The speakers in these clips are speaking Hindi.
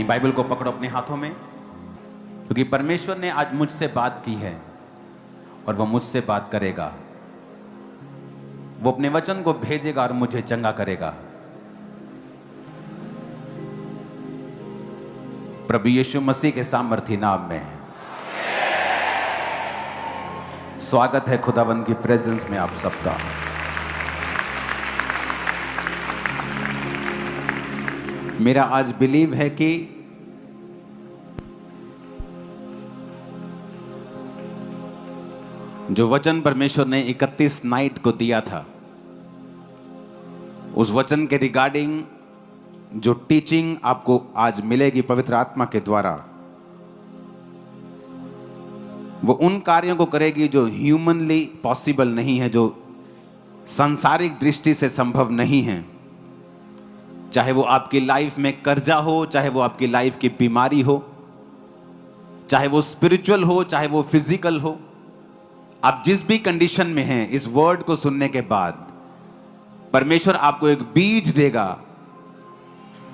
बाइबल को पकड़ो अपने हाथों में, क्योंकि परमेश्वर ने आज मुझसे बात की है और वह मुझसे बात करेगा। वो अपने वचन को भेजेगा और मुझे चंगा करेगा। प्रभु यीशु मसीह के सामर्थी नाम में स्वागत है खुदावंद की प्रेजेंस में आप सबका। मेरा आज बिलीव है कि जो वचन परमेश्वर ने 31 नाइट को दिया था, उस वचन के रिगार्डिंग जो टीचिंग आपको आज मिलेगी पवित्र आत्मा के द्वारा, वो उन कार्यों को करेगी जो ह्यूमनली पॉसिबल नहीं है, जो सांसारिक दृष्टि से संभव नहीं है। चाहे वो आपकी लाइफ में कर्जा हो, चाहे वो आपकी लाइफ की बीमारी हो, चाहे वो स्पिरिचुअल हो, चाहे वो फिजिकल हो, आप जिस भी कंडीशन में हैं, इस वर्ड को सुनने के बाद परमेश्वर आपको एक बीज देगा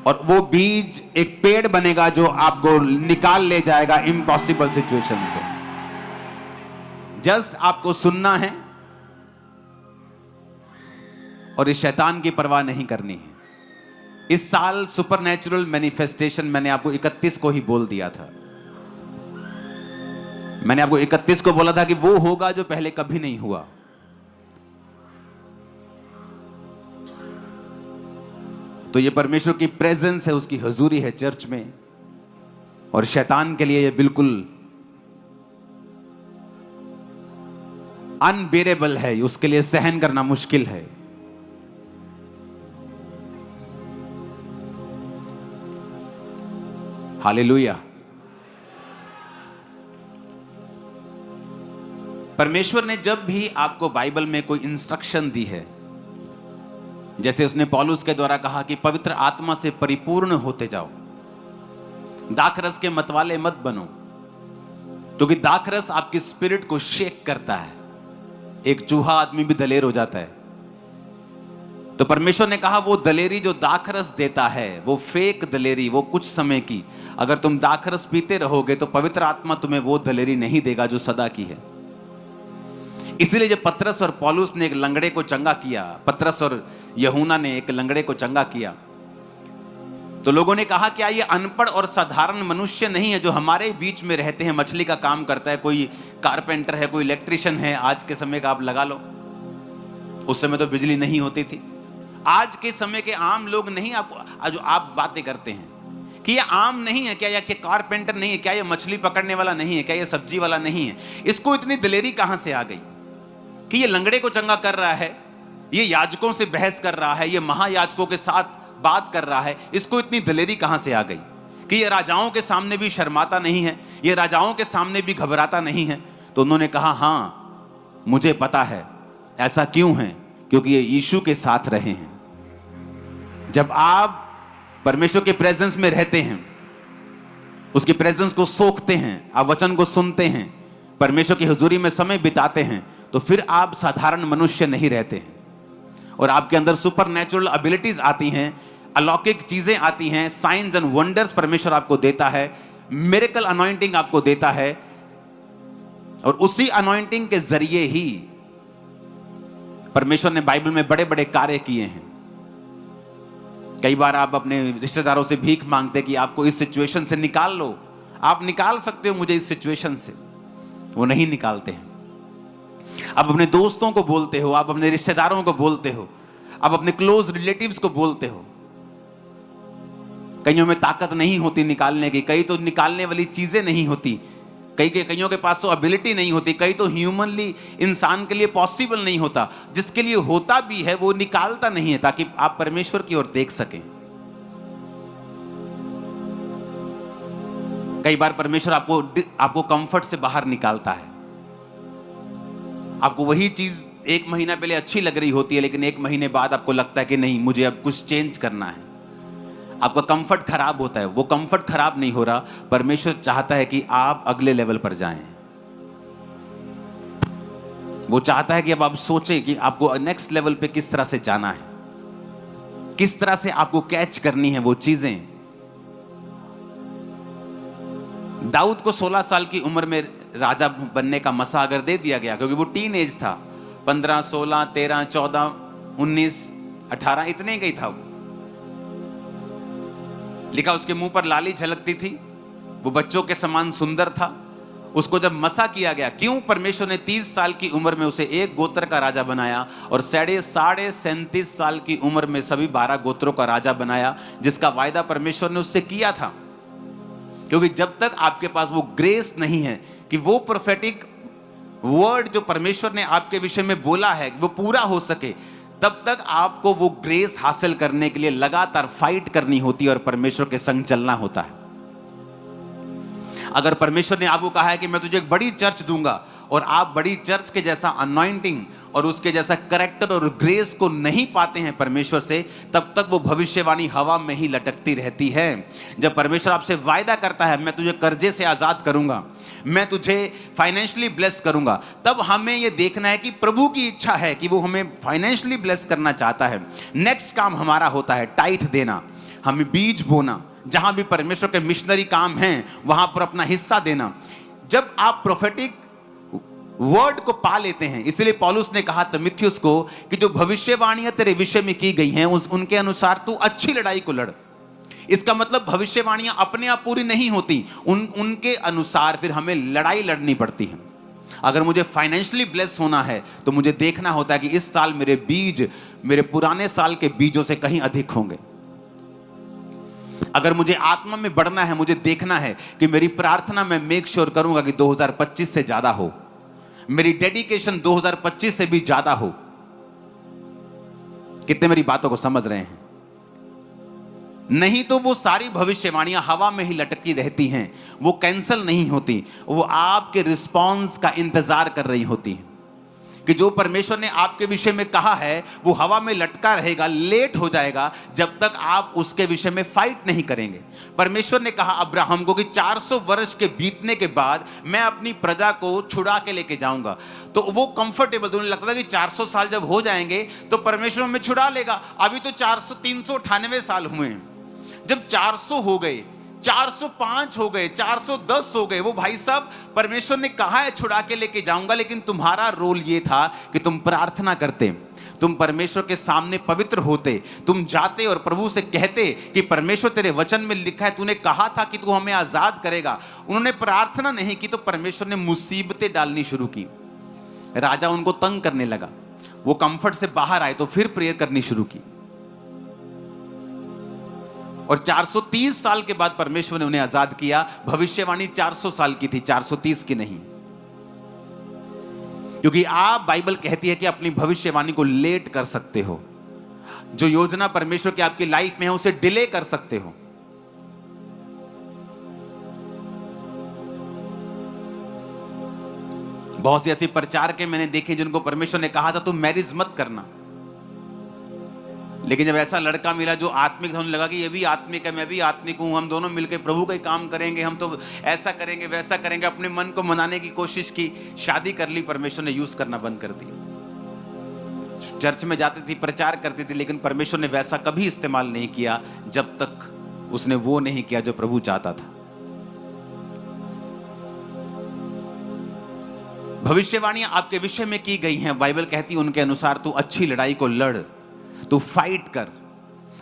और वो बीज एक पेड़ बनेगा जो आपको निकाल ले जाएगा इम्पॉसिबल सिचुएशन से। जस्ट आपको सुनना है और इस शैतान की परवाह नहीं करनी है। इस साल सुपरनैचुरल मैनिफेस्टेशन मैंने आपको 31 को ही बोल दिया था। मैंने आपको 31 को बोला था कि वो होगा जो पहले कभी नहीं हुआ। तो ये परमेश्वर की प्रेजेंस है, उसकी हुजूरी है चर्च में, और शैतान के लिए ये बिल्कुल अनबेरेबल है, उसके लिए सहन करना मुश्किल है। हालेलुया। परमेश्वर ने जब भी आपको बाइबल में कोई इंस्ट्रक्शन दी है, जैसे उसने पौलुस के द्वारा कहा कि पवित्र आत्मा से परिपूर्ण होते जाओ, दाखरस के मतवाले मत बनो, क्योंकि दाखरस आपकी स्पिरिट को शेक करता है। एक चूहा आदमी भी दलेर हो जाता है। तो परमेश्वर ने कहा वो दलेरी जो दाखरस देता है, वो फेक दलेरी, वो कुछ समय की। अगर तुम दाखरस पीते रहोगे तो पवित्र आत्मा तुम्हें वो दलेरी नहीं देगा जो सदा की है। इसीलिए जब पतरस और पौलुस ने एक लंगड़े को चंगा किया, पतरस और यूहन्ना ने एक लंगड़े को चंगा किया, तो लोगों ने कहा क्या ये अनपढ़ और साधारण मनुष्य नहीं है जो हमारे बीच में रहते हैं, मछली का काम करता है, कोई कारपेंटर है, कोई इलेक्ट्रिशियन है। आज के समय का आप लगा लो, उस समय तो बिजली नहीं होती थी। आज के समय के आम लोग नहीं, आपको जो आप बातें करते हैं कि ये आम नहीं है क्या, या कि कारपेंटर नहीं है क्या, ये मछली पकड़ने वाला नहीं है क्या, ये सब्जी वाला नहीं है, इसको इतनी दलेरी कहां से आ गई कि ये लंगड़े को चंगा कर रहा है, ये याजकों से बहस कर रहा है, ये महायाजकों के साथ बात कर रहा है, इसको इतनी दलेरी कहां से आ गई कि ये राजाओं के सामने भी शर्माता नहीं है, ये राजाओं के सामने भी घबराता नहीं है। तो उन्होंने कहा हां मुझे पता है ऐसा क्यों है, क्योंकि ये यीशु के साथ रहे हैं। जब आप परमेश्वर के प्रेजेंस में रहते हैं, उसकी प्रेजेंस को सोखते हैं, आप वचन को सुनते हैं, परमेश्वर की हुजूरी में समय बिताते हैं, तो फिर आप साधारण मनुष्य नहीं रहते हैं और आपके अंदर सुपरनैचुरल एबिलिटीज आती हैं, अलौकिक चीजें आती हैं, साइंस एंड वंडर्स परमेश्वर आपको देता है, मिरेकल अनॉइंटिंग आपको देता है, और उसी अनॉइंटिंग के जरिए ही परमेश्वर ने बाइबल में बड़े बड़े कार्य किए हैं। कई बार आप अपने रिश्तेदारों से भीख मांगते कि आपको इस सिचुएशन से निकाल लो, आप निकाल सकते हो मुझे इस सिचुएशन से, वो नहीं निकालते हैं। आप अपने दोस्तों को बोलते हो, आप अपने रिश्तेदारों को बोलते हो, आप अपने क्लोज रिलेटिव्स को बोलते हो, कईयों में ताकत नहीं होती निकालने की, कई तो निकालने वाली चीजें नहीं होती, कईयों के पास तो एबिलिटी नहीं होती, कई तो ह्यूमनली इंसान के लिए पॉसिबल नहीं होता, जिसके लिए होता भी है वो निकालता नहीं है ताकि आप परमेश्वर की ओर देख सकें। कई बार परमेश्वर आपको कंफर्ट से बाहर निकालता है। आपको वही चीज 1 महीना पहले अच्छी लग रही होती है, लेकिन 1 महीने बाद आपको लगता है कि नहीं मुझे अब कुछ चेंज करना है। आपका कंफर्ट खराब होता है, वो कंफर्ट खराब नहीं हो रहा, परमेश्वर चाहता है कि आप अगले लेवल पर जाएं। वो चाहता है कि अब आप सोचें कि आपको नेक्स्ट लेवल पे किस तरह से जाना है, किस तरह से आपको कैच करनी है वो चीजें। दाऊद को 16 साल की उम्र में राजा बनने का मसा अगर दे दिया गया, क्योंकि वो टीन एज था, 15, 16, 13, 14, 19, 18 इतने का ही था वो। लिखा उसके मुंह पर लाली झलकती थी, वो बच्चों के समान सुंदर था। उसको जब मसा किया गया, क्यों? परमेश्वर ने 30 साल की उम्र में उसे एक गोत्र का राजा बनाया और 37.5 साल की उम्र में सभी 12 गोत्रों का राजा बनाया, जिसका वायदा परमेश्वर ने उससे किया था। क्योंकि जब तक आपके पास वो ग्रेस नहीं है कि वो प्रोफेटिक वर्ड जो परमेश्वर ने आपके विषय में बोला है वो पूरा हो सके, तब तक आपको वो ग्रेस हासिल करने के लिए लगातार फाइट करनी होती है और परमेश्वर के संग चलना होता है। अगर परमेश्वर ने आपको कहा है कि मैं तुझे एक बड़ी चर्च दूंगा और आप बड़ी चर्च के जैसा अनॉइंटिंग और उसके जैसा कैरेक्टर और ग्रेस को नहीं पाते हैं परमेश्वर से, तब तक वो भविष्यवाणी हवा में ही लटकती रहती है। जब परमेश्वर आपसे वायदा करता है मैं तुझे कर्जे से आजाद करूंगा, मैं तुझे फाइनेंशियली ब्लेस करूंगा, तब हमें यह देखना है कि प्रभु की इच्छा है कि वो हमें फाइनेंशियली ब्लेस करना चाहता है। नेक्स्ट काम हमारा होता है टाइथ देना, हमें बीज बोना, जहां भी परमेश्वर के मिशनरी काम हैं वहां पर अपना हिस्सा देना। जब आप प्रोफेटिक वर्ड को पा लेते हैं, इसलिए पौलुस ने कहा तिमुथियुस को कि जो भविष्यवाणियां तेरे विषय में की गई हैं उनके अनुसार तू अच्छी लड़ाई को लड़। इसका मतलब भविष्यवाणियां अपने आप पूरी नहीं होती, उनके अनुसार फिर हमें लड़ाई लड़नी पड़ती है। अगर मुझे फाइनेंशियली ब्लेस होना है तो मुझे देखना होता है कि इस साल मेरे बीज मेरे पुराने साल के बीजों से कहीं अधिक होंगे। अगर मुझे आत्मा में बढ़ना है, मुझे देखना है कि मेरी प्रार्थना में मेक श्योर करूंगा कि 2025 से ज्यादा हो, मेरी डेडिकेशन 2025 से भी ज्यादा हो। कितने मेरी बातों को समझ रहे हैं? नहीं तो वो सारी भविष्यवाणियां हवा में ही लटकी रहती हैं, वो कैंसिल नहीं होती, वो आपके रिस्पॉन्स का इंतजार कर रही होती हैं कि जो परमेश्वर ने आपके विषय में कहा है वो हवा में लटका रहेगा, लेट हो जाएगा जब तक आप उसके विषय में फाइट नहीं करेंगे। परमेश्वर ने कहा अब्राहम को कि 400 वर्ष के बीतने के बाद मैं अपनी प्रजा को छुड़ा के लेके जाऊंगा। तो वो कंफर्टेबल, तो उन्हें लगता था कि 400 साल जब हो जाएंगे तो परमेश्वर हमें छुड़ा लेगा। अभी तो 398 साल हुए हैं। जब 400 हो गए, 405 हो गए, 410 हो गए, वो भाई साहब परमेश्वर ने कहा है छुड़ा के लेके जाऊंगा, लेकिन तुम्हारा रोल ये था कि तुम प्रार्थना करते, तुम परमेश्वर के सामने पवित्र होते, तुम जाते और प्रभु से कहते कि परमेश्वर तेरे वचन में लिखा है, तूने कहा था कि तू हमें आजाद करेगा। उन्होंने प्रार्थना नहीं की तो परमेश्वर ने मुसीबतें डालनी शुरू की, राजा उनको तंग करने लगा। वो कंफर्ट से बाहर आए तो फिर प्रेयर करनी शुरू की और 430 साल के बाद परमेश्वर ने उन्हें आजाद किया। भविष्यवाणी 400 साल की थी, 430 की नहीं, क्योंकि आप बाइबल कहती है कि अपनी भविष्यवाणी को लेट कर सकते हो। जो योजना परमेश्वर की आपकी लाइफ में है उसे डिले कर सकते हो। बहुत सी ऐसी प्रचार के मैंने देखे जिनको परमेश्वर ने कहा था तुम मैरिज मत करना, लेकिन जब ऐसा लड़का मिला जो आत्मिक था, उन्हें लगा कि ये भी आत्मिक है, मैं भी आत्मिक हूं, हम दोनों मिलकर प्रभु का ही काम करेंगे, हम तो ऐसा करेंगे वैसा करेंगे। अपने मन को मनाने की कोशिश की, शादी कर ली, परमेश्वर ने यूज करना बंद कर दिया। चर्च में जाती थी, प्रचार करती थी, लेकिन परमेश्वर ने वैसा कभी इस्तेमाल नहीं किया जब तक उसने वो नहीं किया जो प्रभु चाहता था। भविष्यवाणियां आपके विषय में की गई हैं, बाइबल कहती है उनके अनुसार तू अच्छी लड़ाई को लड़, तू फाइट कर।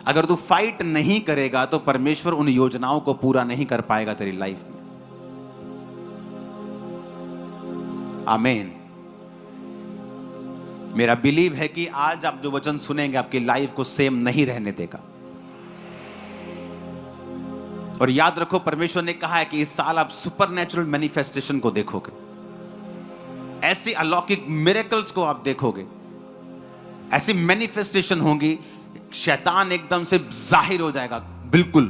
अगर तू फाइट नहीं करेगा तो परमेश्वर उन योजनाओं को पूरा नहीं कर पाएगा तेरी लाइफ में। आमीन। मेरा बिलीव है कि आज आप जो वचन सुनेंगे आपकी लाइफ को सेम नहीं रहने देगा। और याद रखो परमेश्वर ने कहा है कि इस साल आप सुपरनैचुरल मैनिफेस्टेशन को देखोगे, ऐसे अलौकिक मिरेकल्स को आप देखोगे, ऐसी मैनिफेस्टेशन होगी, शैतान एकदम से जाहिर हो जाएगा, बिल्कुल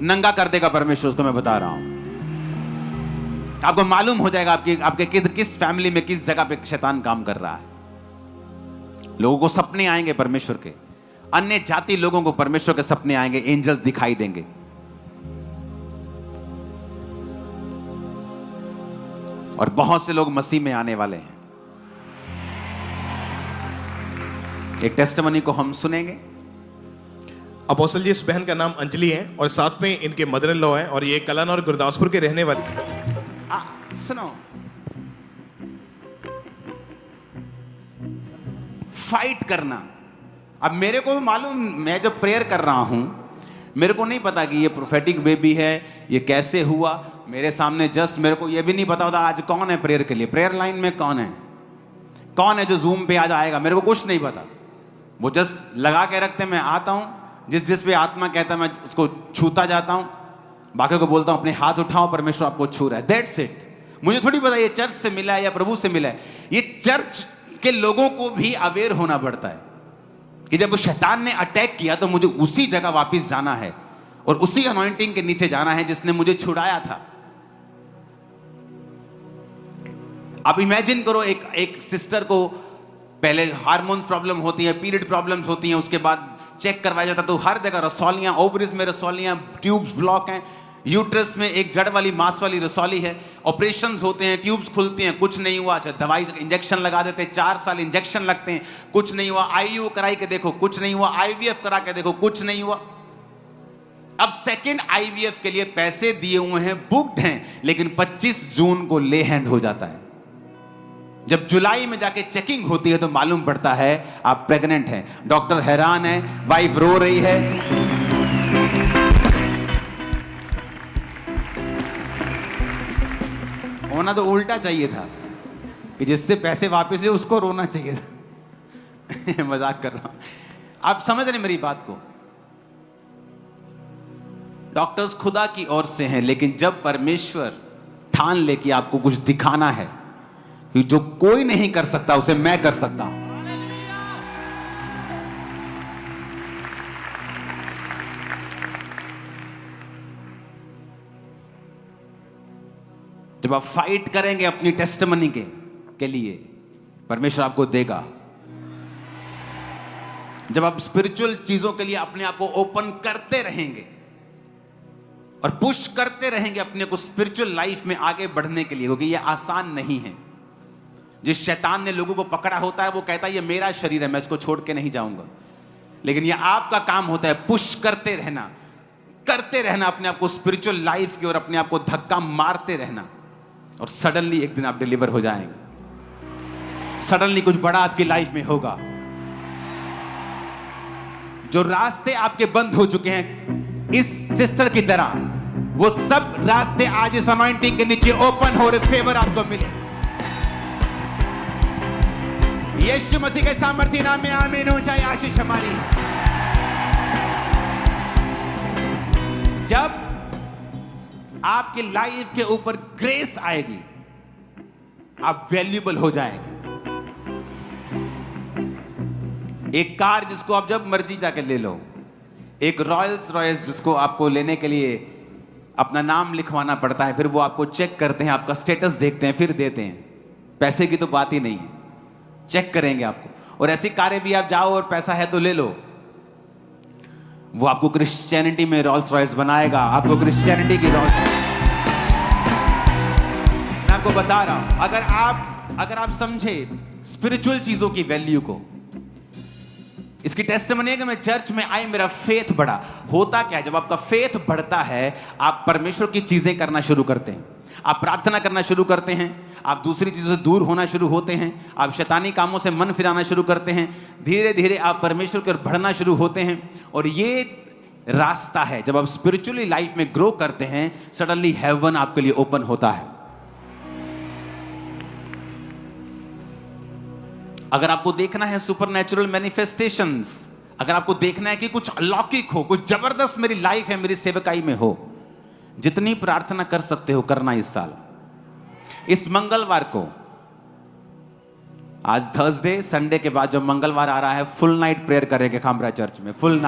नंगा कर देगा परमेश्वर उसको। मैं बता रहा हूं, आपको मालूम हो जाएगा आपके किस फैमिली में किस जगह पे शैतान काम कर रहा है। लोगों को सपने आएंगे परमेश्वर के, अन्य जाति लोगों को परमेश्वर के सपने आएंगे, एंजल्स दिखाई देंगे। और बहुत से लोग मसीह में आने वाले हैं। एक टेस्टिमनी को हम सुनेंगे अपोस्टल जी, इस बहन का नाम अंजलि है और साथ में इनके मदर इन लॉ हैं और ये कलन और गुरदासपुर के रहने वाले। सुनो, फाइट करना। अब मेरे को मालूम, मैं जब प्रेयर कर रहा हूं, मेरे को नहीं पता कि ये प्रोफेटिक बेबी है, ये कैसे हुआ। मेरे सामने जस्ट मेरे को ये भी नहीं पता होता आज कौन है प्रेयर के लिए, प्रेयर लाइन में कौन है जो जूम पे आज आएगा, मेरे को कुछ नहीं पता। वो जस्ट लगा के रखते, मैं आता हूं, जिस पे आत्मा कहता है मैं उसको छूता जाता हूं, बाकी को बोलता हूं अपने हाथ उठाओ, परमेश्वर आपको छू रहा है, दैट्स इट। मुझे थोड़ी पता ये चर्च से मिला है या प्रभु से मिला है। ये चर्च के लोगों को भी अवेयर होना पड़ता है कि जब उस शैतान ने अटैक किया तो मुझे उसी जगह वापस जाना है और उसी अनॉइंटिंग के नीचे जाना है जिसने मुझे छुड़ाया था। अब इमेजिन करो, एक सिस्टर को पहले हार्मोन्स प्रॉब्लम होती है, पीरियड प्रॉब्लम्स होती हैं, उसके बाद चेक करवाया जाता तो हर जगह रसौलियां, ओवरीज में रसौलियां, ट्यूब्स ब्लॉक हैं, यूट्रस में एक जड़ वाली मांस वाली रसौली है, ऑपरेशंस होते हैं, ट्यूब्स खुलती हैं, कुछ नहीं हुआ, अच्छा दवाई इंजेक्शन लगा देते हैं, 4 साल इंजेक्शन लगते हैं, कुछ नहीं हुआ, आईयू कराई के देखो कुछ नहीं हुआ, आईवीएफ करा के देखो कुछ नहीं हुआ। अब सेकंड आईवीएफ के लिए पैसे दिए हुए हैं, बुक्ड हैं, लेकिन 25 जून को ले हैंड हो जाता है। जब जुलाई में जाके चेकिंग होती है तो मालूम पड़ता है आप प्रेग्नेंट हैं। डॉक्टर हैरान है, वाइफ रो रही है। होना तो उल्टा चाहिए था कि जिससे पैसे वापस लिए उसको रोना चाहिए था। मजाक कर रहा हूं, आप समझ रहे मेरी बात को। डॉक्टर्स खुदा की ओर से हैं, लेकिन जब परमेश्वर ठान ले कि आपको कुछ दिखाना है कि जो कोई नहीं कर सकता उसे मैं कर सकता हूं, जब आप फाइट करेंगे अपनी टेस्टिमनी के लिए, परमेश्वर आपको देगा। जब आप स्पिरिचुअल चीजों के लिए अपने आप को ओपन करते रहेंगे और पुश करते रहेंगे अपने को स्पिरिचुअल लाइफ में आगे बढ़ने के लिए, क्योंकि ये आसान नहीं है। जिस शैतान ने लोगों को पकड़ा होता है वो कहता है ये मेरा शरीर है, मैं इसको छोड़ के नहीं जाऊंगा, लेकिन ये आपका काम होता है पुश करते रहना अपने आप को स्पिरिचुअल लाइफ की ओर, अपने आप को धक्का मारते रहना, और सडनली एक दिन आप डिलीवर हो जाएंगे। सडनली कुछ बड़ा आपकी लाइफ में होगा। जो रास्ते आपके बंद हो चुके हैं इस सिस्टर की तरह, वो सब रास्ते आज इस अनॉइंटिंग के नीचे ओपन हो रहे, फेवर आपको मिले। यीशु मसीह के सामर्थ्य नाम में आमीन हो जाए। आशीष हमारी। जब आपकी लाइफ के ऊपर ग्रेस आएगी, आप वैल्यूएबल हो जाएंगे। एक कार जिसको आप जब मर्जी जाकर ले लो, एक रॉयल्स रॉयस जिसको आपको लेने के लिए अपना नाम लिखवाना पड़ता है, फिर वो आपको चेक करते हैं, आपका स्टेटस देखते हैं, फिर देते हैं। पैसे की तो बात ही नहीं है, चेक करेंगे आपको। और ऐसी कारें भी आप जाओ और पैसा है तो ले लो, वो आपको क्रिश्चियनिटी में रॉल्स रॉयस बनाएगा, आपको क्रिश्चियनिटी की रॉल्स। मैं आपको बता रहा हूं, अगर आप समझे स्पिरिचुअल चीजों की वैल्यू को, इसकी टेस्टिमनी है कि मैं चर्च में आई, मेरा फेथ बढ़ा। होता क्या है, जब आपका फेथ बढ़ता है, आप परमेश्वर की चीजें करना शुरू करते हैं, आप प्रार्थना करना शुरू करते हैं, आप दूसरी चीजों से दूर होना शुरू होते हैं, आप शैतानी कामों से मन फिराना शुरू करते हैं, धीरे धीरे आप परमेश्वर की ओर बढ़ना शुरू होते हैं। और ये रास्ता है, जब आप स्पिरिचुअली लाइफ में ग्रो करते हैं, सडनली हेवन आपके लिए ओपन होता है। अगर आपको देखना है सुपरनैचुरल मैनिफेस्टेशंस, अगर आपको देखना है कि कुछ अलौकिक हो, कुछ जबरदस्त मेरी लाइफ है, मेरी सेवकाई में हो, जितनी प्रार्थना कर सकते हो करना। इस साल इस मंगलवार को, आज थर्सडे, संडे के बाद जो मंगलवार आ रहा है, फुल नाइट प्रेयर करेंगे खामरा चर्च में। फुल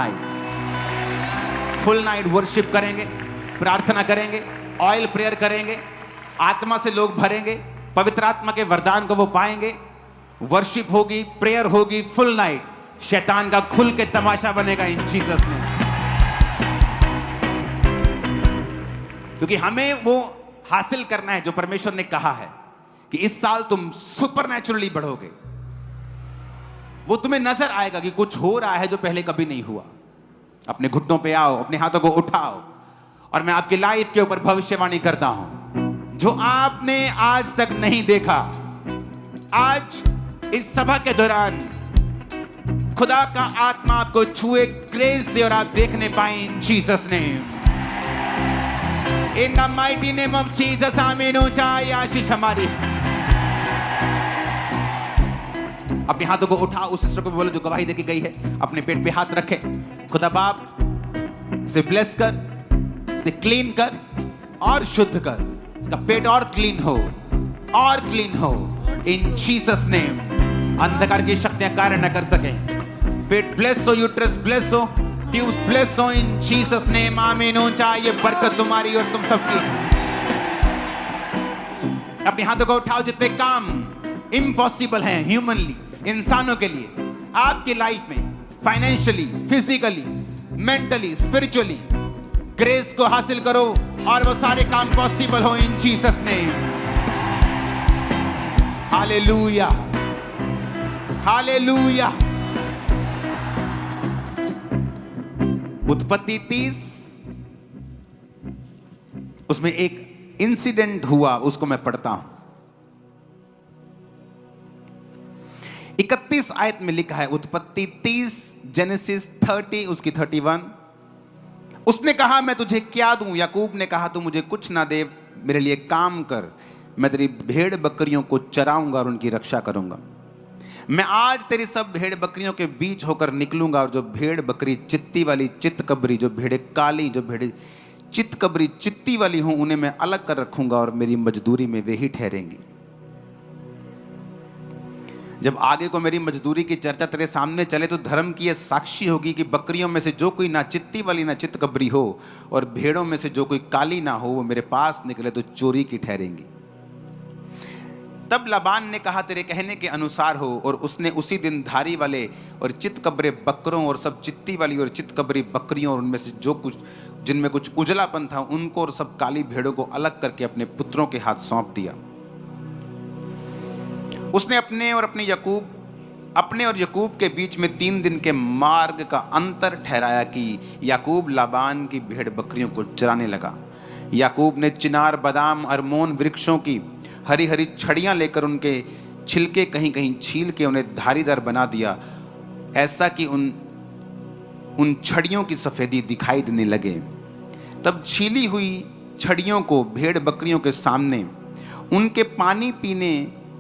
नाइट वर्शिप करेंगे, प्रार्थना करेंगे, ऑयल प्रेयर करेंगे, आत्मा से लोग भरेंगे, पवित्र आत्मा के वरदान को वो पाएंगे, वर्शिप होगी, प्रेयर होगी, फुल नाइट। शैतान का खुल के तमाशा बनेगा इन जीसस नेम। क्योंकि हमें वो हासिल करना है जो परमेश्वर ने कहा है कि इस साल तुम सुपरनैचुरली बढ़ोगे। वो तुम्हें नजर आएगा कि कुछ हो रहा है जो पहले कभी नहीं हुआ। अपने घुटनों पे आओ, अपने हाथों को उठाओ और मैं आपकी लाइफ के ऊपर भविष्यवाणी करता हूं। जो आपने आज तक नहीं देखा, आज इस सभा के दौरान खुदा का आत्मा आपको छुए, ग्रेस दे और आप देखने पाए इन Jesus name. In the mighty name of Jesus, आमीन हो जाए आशीष हमारी। अपने हाथों को उठाओ, उस सिस्टर को भी बोलो जो गवाही देके गई है, अपने पेट पे हाथ रखे। खुदा बाप इसे ब्लेस कर, इसे क्लीन कर और शुद्ध कर, इसका पेट और क्लीन हो और क्लीन हो इन जीसस नेम। अंधकार की शक्तियां कार्य न कर सके। पेट ब्लेस हो, यूट्रस ब्लेस हो, ट्यूब्स ब्लेस हो इन जीसस नेम, आमीन हो जाए। ये बरकत तुम्हारी और तुम सबकी। अपने हाथों को उठाओ। जितने काम इम्पॉसिबल हैं ह्यूमनली, इंसानों के लिए, आपकी लाइफ में financially, physically, mentally, spiritually, grace को हासिल करो और वो सारे काम पॉसिबल हो इन जीसस नेम। Hallelujah, hallelujah. उत्पत्ति 30 उसमें एक इंसिडेंट हुआ, उसको मैं पढ़ता हूं। 31 आयत में लिखा है, उत्पत्ति 30, जेनेसिस 30 उसकी 31। उसने कहा मैं तुझे क्या दूं? याकूब ने कहा तू मुझे कुछ ना दे, मेरे लिए काम कर, मैं तेरी भेड़ बकरियों को चराऊंगा और उनकी रक्षा करूंगा। मैं आज तेरी सब भेड़ बकरियों के बीच होकर निकलूंगा और जो भेड़ बकरी चित्ती वाली चित्तकबरी, जो भेड़े काली, जो भेड़े चित्तकबरी चित्ती वाली हूं, उन्हें मैं अलग कर रखूंगा और मेरी मजदूरी में वे ही ठहरेंगी। जब आगे को मेरी मजदूरी की चर्चा तेरे सामने चले तो धर्म की यह साक्षी होगी कि बकरियों में से जो कोई ना चित्ती वाली ना चित्तकबरी हो और भेड़ों में से जो कोई काली ना हो, वो मेरे पास निकले तो चोरी की ठहरेंगी। तब लाबान ने कहा तेरे कहने के अनुसार हो, और उसने उसी दिन धारी वाले और चित्तकबरे बकरों और सब चित्ती वाली और चित्तकबरी बकरियों और उनमें से जो कुछ जिनमें कुछ उजलापन था उनको और सब काली भेड़ों को अलग करके अपने पुत्रों के हाथ सौंप दिया। उसने अपने और याकूब के बीच में 3 दिन के मार्ग का अंतर ठहराया कि याकूब लाबान की भेड़ बकरियों को चराने लगा। याकूब ने चिनार, बादाम, अरमोन वृक्षों की हरी हरी छड़ियां लेकर उनके छिलके कहीं कहीं छील के उन्हें धारीदार बना दिया, ऐसा कि उन छड़ियों की सफेदी दिखाई देने लगे। तब छीली हुई छड़ियों को भेड़ बकरियों के सामने उनके पानी पीने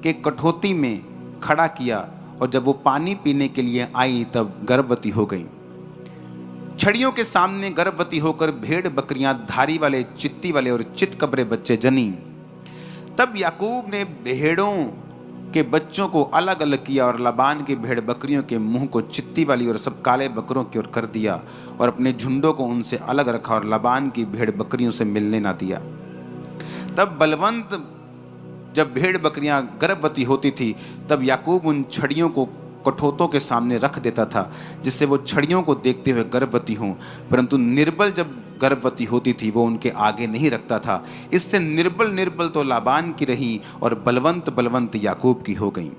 के कठौती में खड़ा किया, और जब वो पानी पीने के लिए आई तब गर्भवती हो गई। छड़ियों के सामने गर्भवती होकर भेड़ बकरियां धारी वाले, चित्ती वाले और चित्तकबरे बच्चे जनी। तब याकूब ने भेड़ों के बच्चों को अलग अलग किया और लाबान की भेड़ बकरियों के मुंह को चित्ती वाली और सब काले बकरों की ओर कर दिया और अपने झुंडों को उनसे अलग रखा और लाबान की भेड़ बकरियों से मिलने ना दिया। तब बलवंत जब भेड़ बकरियां गर्भवती होती थी तब याकूब उन छड़ियों को कठौतों के सामने रख देता था, जिससे वो छड़ियों को देखते हुए गर्भवती हों, परंतु निर्बल जब गर्भवती होती थी वो उनके आगे नहीं रखता था। इससे निर्बल तो लाबान की रही और बलवंत याकूब की हो गई।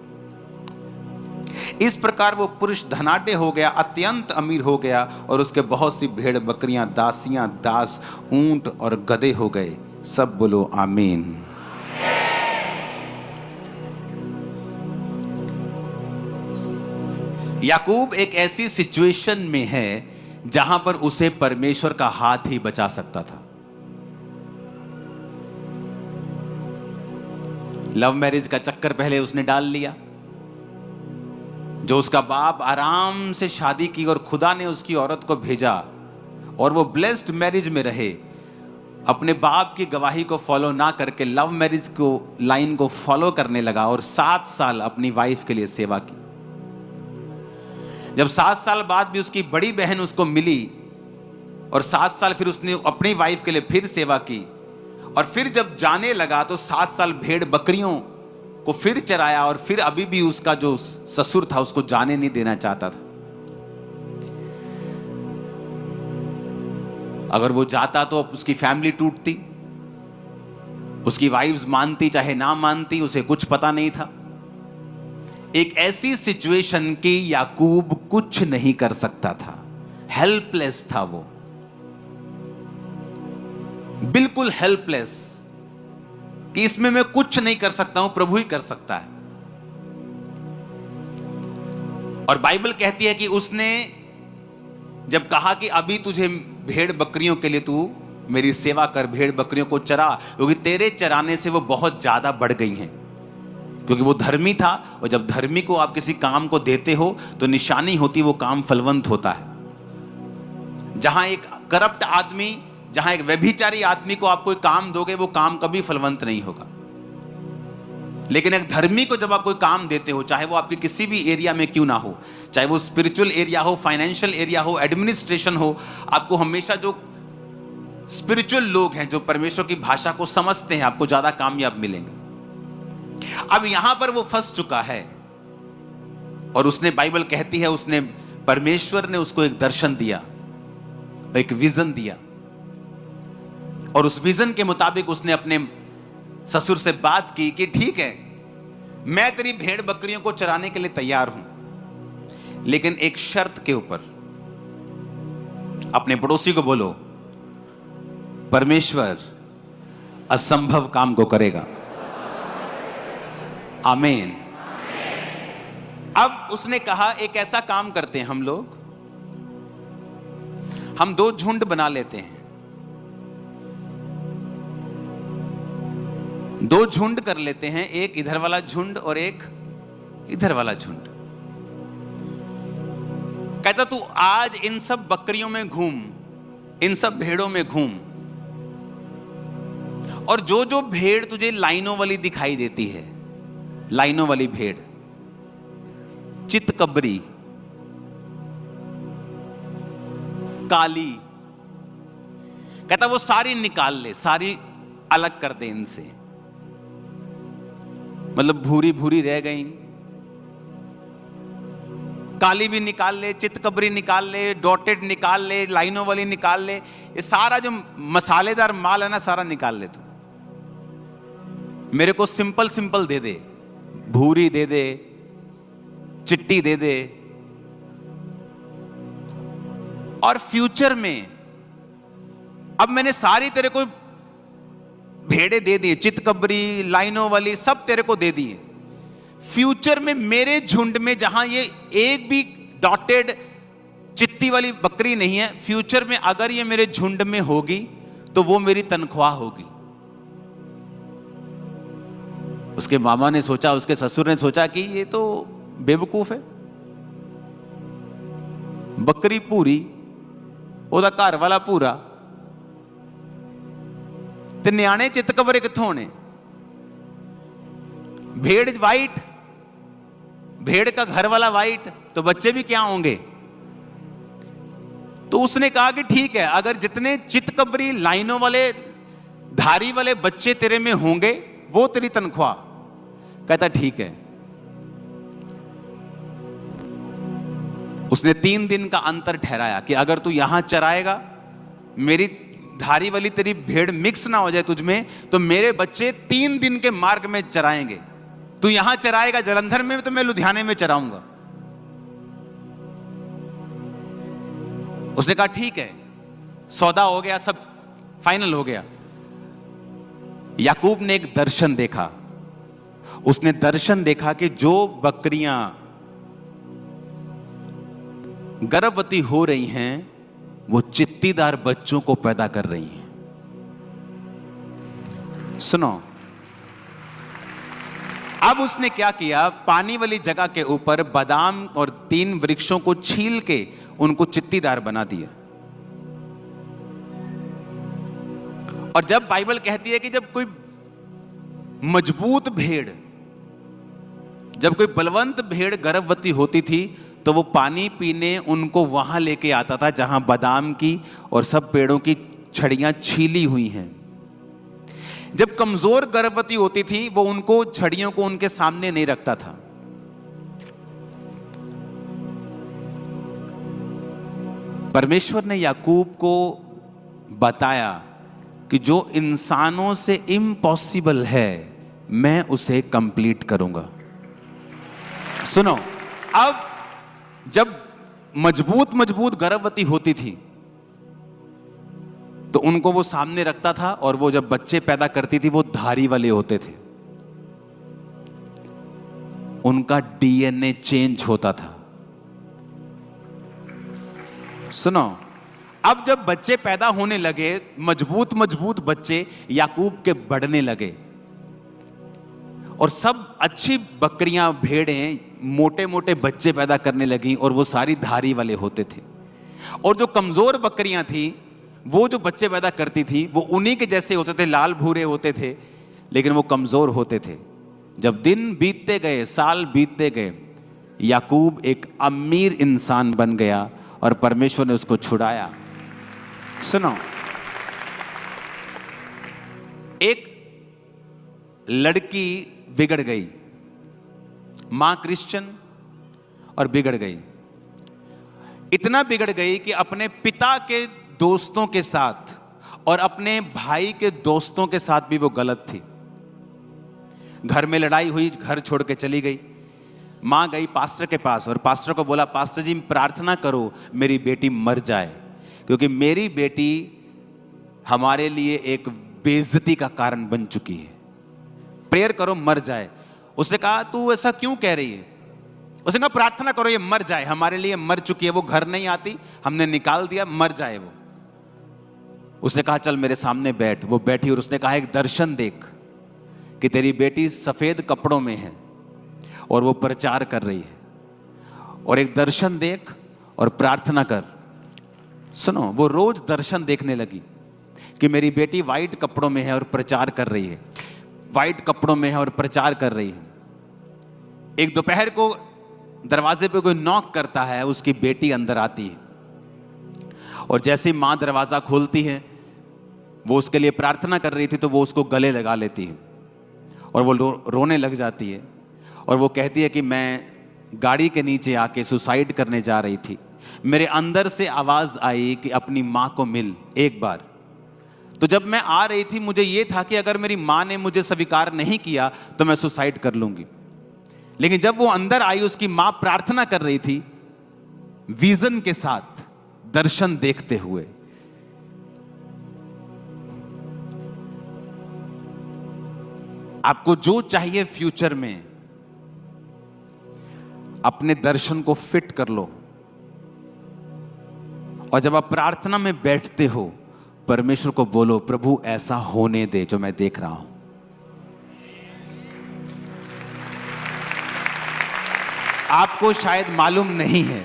इस प्रकार वो पुरुष धनाढ्य हो गया, अत्यंत अमीर हो गया, और उसके बहुत सी भेड़ बकरियां, दासियां, दास, ऊंट और गधे हो गए। सब बोलो आमीन। याकूब एक ऐसी सिचुएशन में है जहां पर उसे परमेश्वर का हाथ ही बचा सकता था। लव मैरिज का चक्कर पहले उसने डाल लिया, जो उसका बाप आराम से शादी की और खुदा ने उसकी औरत को भेजा और वो ब्लेस्ड मैरिज में रहे। अपने बाप की गवाही को फॉलो ना करके लव मैरिज को लाइन को फॉलो करने लगा और 7 साल अपनी वाइफ के लिए सेवा की। जब 7 साल बाद भी उसकी बड़ी बहन उसको मिली और 7 साल फिर उसने अपनी वाइफ के लिए फिर सेवा की, और फिर जब जाने लगा तो 7 साल भेड़ बकरियों को फिर चराया, और फिर अभी भी उसका जो ससुर था उसको जाने नहीं देना चाहता था। अगर वो जाता तो उसकी फैमिली टूटती, उसकी वाइफ्स मानती चाहे ना मानती, उसे कुछ पता नहीं था। एक ऐसी सिचुएशन की याकूब कुछ नहीं कर सकता था। हेल्पलेस था वो, बिल्कुल हेल्पलेस, कि इसमें मैं कुछ नहीं कर सकता हूं, प्रभु ही कर सकता है। और बाइबल कहती है कि उसने जब कहा कि अभी तुझे भेड़ बकरियों के लिए तू मेरी सेवा कर, भेड़ बकरियों को चरा, क्योंकि तेरे चराने से वो बहुत ज्यादा बढ़ गई हैं। क्योंकि वो धर्मी था, और जब धर्मी को आप किसी काम को देते हो तो निशानी होती, वो काम फलवंत होता है। जहां एक करप्ट आदमी, जहां एक व्यभिचारी आदमी को आप कोई काम दोगे, वो काम कभी फलवंत नहीं होगा। लेकिन एक धर्मी को जब आप कोई काम देते हो, चाहे वो आपके किसी भी एरिया में क्यों ना हो, चाहे वो स्पिरिचुअल एरिया हो, फाइनेंशियल एरिया हो, एडमिनिस्ट्रेशन हो, आपको हमेशा जो स्पिरिचुअल लोग हैं, जो परमेश्वर की भाषा को समझते हैं, आपको ज्यादा कामयाब मिलेंगे। अब यहां पर वो फंस चुका है, और उसने, बाइबल कहती है, उसने, परमेश्वर ने उसको एक दर्शन दिया, एक विजन दिया, और उस विजन के मुताबिक उसने अपने ससुर से बात की कि ठीक है, मैं तेरी भेड़ बकरियों को चराने के लिए तैयार हूं, लेकिन एक शर्त के ऊपर। अपने पड़ोसी को बोलो, परमेश्वर असंभव काम को करेगा। आमीन। अब उसने कहा, एक ऐसा काम करते हैं हम लोग, हम 2 झुंड बना लेते हैं, 2 झुंड कर लेते हैं, एक इधर वाला झुंड और एक इधर वाला झुंड। कहता तू आज इन सब बकरियों में घूम, इन सब भेड़ों में घूम, और जो जो भेड़ तुझे लाइनों वाली दिखाई देती है, लाइनों वाली भेड़, चितकबरी, काली, कहता वो सारी निकाल ले, सारी अलग कर दे इनसे। मतलब भूरी भूरी रह गई, काली भी निकाल ले, चितकबरी निकाल ले, डॉटेड निकाल ले, लाइनों वाली निकाल ले, ये सारा जो मसालेदार माल है ना, सारा निकाल ले तू। मेरे को सिंपल सिंपल दे दे, भूरी दे दे, चिट्टी दे दे, और फ्यूचर में, अब मैंने सारी तेरे को भेड़े दे दी, चितकबरी, लाइनों वाली, सब तेरे को दे दिए। फ्यूचर में मेरे झुंड में जहां ये एक भी डॉटेड चित्ती वाली बकरी नहीं है, फ्यूचर में अगर ये मेरे झुंड में होगी तो वो मेरी तनख्वाह होगी। उसके मामा ने सोचा, उसके ससुर ने सोचा कि ये तो बेवकूफ है, बकरी पूरी, ओदा घर वाला पूरा, ते न्याणे चितकबरे कित्थों होने? भेड़ वाइट, भेड़ का घर वाला वाइट, तो बच्चे भी क्या होंगे? तो उसने कहा कि ठीक है, अगर जितने चितकबरी, लाइनों वाले, धारी वाले बच्चे तेरे में होंगे, वो तेरी तनख्वाह। कहता ठीक है। उसने 3 दिन का अंतर ठहराया कि अगर तू यहां चराएगा, मेरी धारी वाली तेरी भेड़ मिक्स ना हो जाए तुझ में, तो मेरे बच्चे 3 दिन के मार्ग में चराएंगे। तू यहां चराएगा जलंधर में, तो मैं लुधियाने में चराऊंगा। उसने कहा ठीक है, सौदा हो गया, सब फाइनल हो गया। याकूब ने एक दर्शन देखा। उसने दर्शन देखा कि जो बकरियां गर्भवती हो रही हैं, वो चित्तीदार बच्चों को पैदा कर रही हैं। सुनो, अब उसने क्या किया, पानी वाली जगह के ऊपर बादाम और 3 वृक्षों को छील के उनको चित्तीदार बना दिया। और जब बाइबल कहती है कि जब कोई मजबूत भेड़, जब कोई बलवंत भेड़ गर्भवती होती थी, तो वो पानी पीने उनको वहां लेके आता था जहां बादाम की और सब पेड़ों की छड़ियां छीली हुई हैं। जब कमजोर गर्भवती होती थी, वो उनको छड़ियों को उनके सामने नहीं रखता था। परमेश्वर ने याकूब को बताया कि जो इंसानों से इम्पॉसिबल है, मैं उसे कंप्लीट करूंगा। सुनो, अब जब मजबूत मजबूत गर्भवती होती थी तो उनको वो सामने रखता था, और वो जब बच्चे पैदा करती थी वो धारी वाले होते थे, उनका डीएनए चेंज होता था। सुनो, अब जब बच्चे पैदा होने लगे, मजबूत मजबूत बच्चे याकूब के बढ़ने लगे, और सब अच्छी बकरियां भेड़ें मोटे मोटे बच्चे पैदा करने लगी, और वो सारी धारी वाले होते थे। और जो कमजोर बकरियां थी, वो जो बच्चे पैदा करती थी वो उन्हीं के जैसे होते थे, लाल भूरे होते थे, लेकिन वो कमजोर होते थे। जब दिन बीतते गए, साल बीतते गए, याकूब एक अमीर इंसान बन गया और परमेश्वर ने उसको छुड़ाया। सुनो, एक लड़की बिगड़ गई, मां क्रिश्चियन, और बिगड़ गई। इतना बिगड़ गई कि अपने पिता के दोस्तों के साथ और अपने भाई के दोस्तों के साथ भी वो गलत थी। घर में लड़ाई हुई, घर छोड़ के चली गई। मां गई पास्टर के पास और पास्टर को बोला, पास्टर जी प्रार्थना करो मेरी बेटी मर जाए, क्योंकि मेरी बेटी हमारे लिए एक बेइज्जती का कारण बन चुकी है, प्रेयर करो मर जाए। उसने कहा तू ऐसा क्यों कह रही है? उसने कहा प्रार्थना करो ये मर जाए, हमारे लिए मर चुकी है, वो घर नहीं आती, हमने निकाल दिया, मर जाए वो। उसने कहा चल मेरे सामने बैठ। वो बैठी और उसने कहा एक दर्शन देख कि तेरी बेटी सफेद कपड़ों में है और वो प्रचार कर रही है, और एक दर्शन देख और प्रार्थना कर। सुनो, वो रोज दर्शन देखने लगी कि मेरी बेटी वाइट कपड़ों में है और प्रचार कर रही है, वाइट कपड़ों में है और प्रचार कर रही है। एक दोपहर को दरवाजे पे कोई नॉक करता है, उसकी बेटी अंदर आती है, और जैसे ही मां दरवाजा खोलती है, वो उसके लिए प्रार्थना कर रही थी तो वो उसको गले लगा लेती है और वो रोने लग जाती है, और वो कहती है कि मैं गाड़ी के नीचे आके सुसाइड करने जा रही थी, मेरे अंदर से आवाज आई कि अपनी मां को मिल एक बार। तो जब मैं आ रही थी मुझे ये था कि अगर मेरी मां ने मुझे स्वीकार नहीं किया तो मैं सुसाइड कर लूंगी। लेकिन जब वो अंदर आई, उसकी मां प्रार्थना कर रही थी विजन के साथ, दर्शन देखते हुए। आपको जो चाहिए फ्यूचर में, अपने दर्शन को फिट कर लो, और जब आप प्रार्थना में बैठते हो परमेश्वर को बोलो प्रभु ऐसा होने दे जो मैं देख रहा हूं। आपको शायद मालूम नहीं है,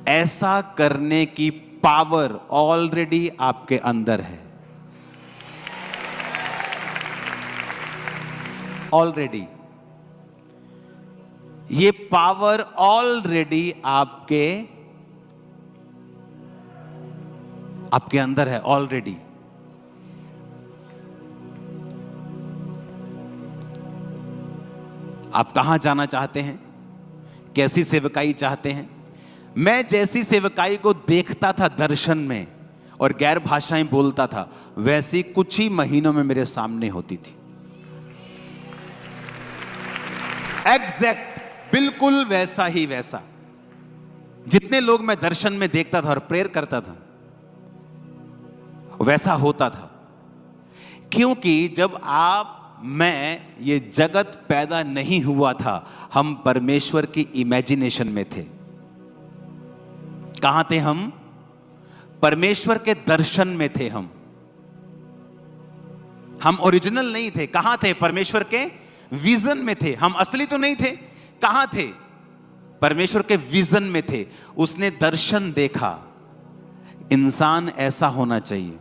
ऐसा करने की पावर ऑलरेडी आपके अंदर है। ऑलरेडी ये पावर ऑलरेडी आपके अंदर है ऑलरेडी। आप कहां जाना चाहते हैं? कैसी सेवकाई चाहते हैं? मैं जैसी सेवकाई को देखता था दर्शन में और गैर भाषाएं बोलता था, वैसी कुछ ही महीनों में मेरे सामने होती थी। एग्जैक्ट, बिल्कुल वैसा ही वैसा। जितने लोग मैं दर्शन में देखता था और प्रेयर करता था वैसा होता था। क्योंकि जब मैं ये जगत पैदा नहीं हुआ था, हम परमेश्वर की इमेजिनेशन में थे। कहां थे हम? परमेश्वर के दर्शन में थे हम ओरिजिनल नहीं थे। कहां थे? परमेश्वर के विजन में थे। हम असली तो नहीं थे। कहां थे? परमेश्वर के विजन में थे। उसने दर्शन देखा, इंसान ऐसा होना चाहिए,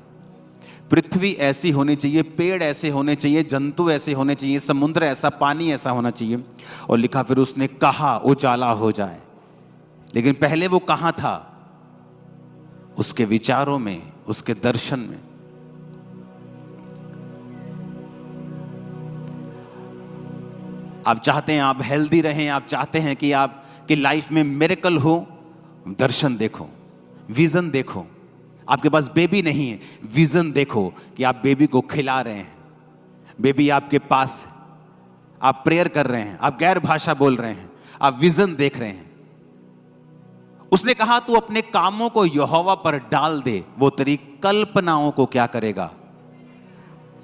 पृथ्वी ऐसी होनी चाहिए, पेड़ ऐसे होने चाहिए, जंतु ऐसे होने चाहिए, समुद्र ऐसा, पानी ऐसा होना चाहिए। और लिखा फिर उसने कहा उजाला हो जाए। लेकिन पहले वो कहां था? उसके विचारों में, उसके दर्शन में। आप चाहते हैं आप हेल्दी रहें, आप चाहते हैं कि आपकी लाइफ में मिरेकल हो, दर्शन देखो, विजन देखो। आपके पास बेबी नहीं है, विजन देखो कि आप बेबी को खिला रहे हैं, बेबी आपके पास है, आप प्रेयर कर रहे हैं, आप गैर भाषा बोल रहे हैं, आप विजन देख रहे हैं। उसने कहा तू अपने कामों को यहोवा पर डाल दे, वो तेरी कल्पनाओं को क्या करेगा?